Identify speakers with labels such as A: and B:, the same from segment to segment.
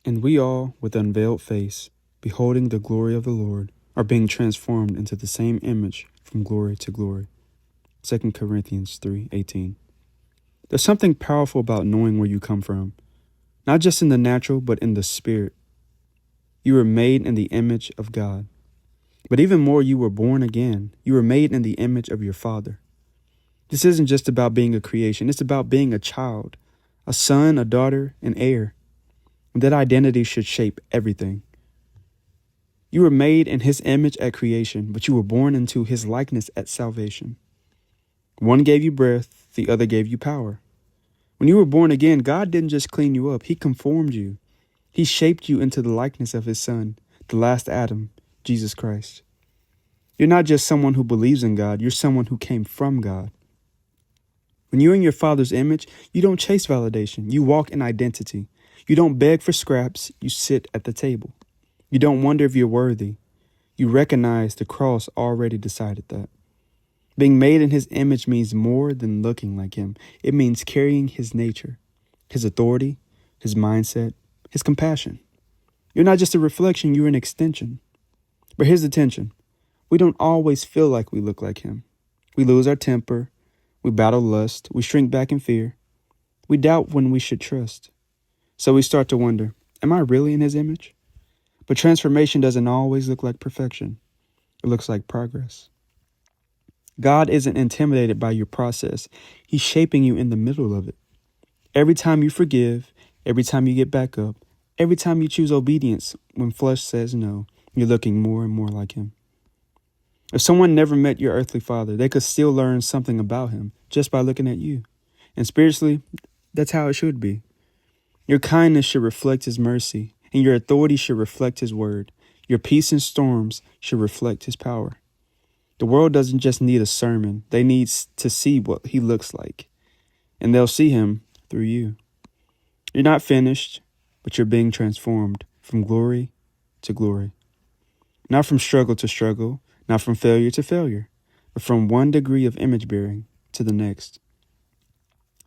A: And we all, with unveiled face, beholding the glory of the Lord, are being transformed into the same image from glory to glory. 2 Corinthians 3:18. There's something powerful about knowing where you come from, not just in the natural, but in the spirit. You were made in the image of God. But even more, you were born again. You were made in the image of your Father. This isn't just about being a creation. It's about being a child, a son, a daughter, an heir. And that identity should shape everything. You were made in his image at creation, but you were born into his likeness at salvation. One gave you breath, the other gave you power. When you were born again, God didn't just clean you up. He conformed you. He shaped you into the likeness of his son, the last Adam, Jesus Christ. You're not just someone who believes in God. You're someone who came from God. When you're in your Father's image, you don't chase validation. You walk in identity. You don't beg for scraps. You sit at the table. You don't wonder if you're worthy. You recognize the cross already decided that. Being made in his image means more than looking like him. It means carrying his nature, his authority, his mindset, his compassion. You're not just a reflection, you're an extension. But here's the tension. We don't always feel like we look like him. We lose our temper. We battle lust. We shrink back in fear. We doubt when we should trust. So we start to wonder, am I really in his image? But transformation doesn't always look like perfection. It looks like progress. God isn't intimidated by your process. He's shaping you in the middle of it. Every time you forgive, every time you get back up, every time you choose obedience when flesh says no, you're looking more and more like him. If someone never met your earthly father, they could still learn something about him just by looking at you. And spiritually, that's how it should be. Your kindness should reflect his mercy, and your authority should reflect his word. Your peace in storms should reflect his power. The world doesn't just need a sermon. They need to see what he looks like, and they'll see him through you. You're not finished, but you're being transformed from glory to glory. Not from struggle to struggle, not from failure to failure, but from one degree of image bearing to the next.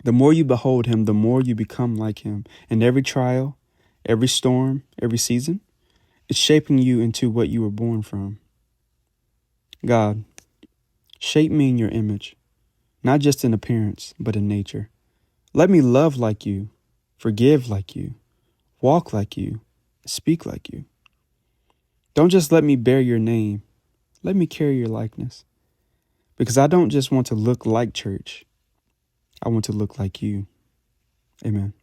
A: The more you behold him, the more you become like him. And every trial, every storm, every season, it's shaping you into what you were born from. God, shape me in your image, not just in appearance, but in nature. Let me love like you, forgive like you, walk like you, speak like you. Don't just let me bear your name. Let me carry your likeness. Because I don't just want to look like church. I want to look like you. Amen.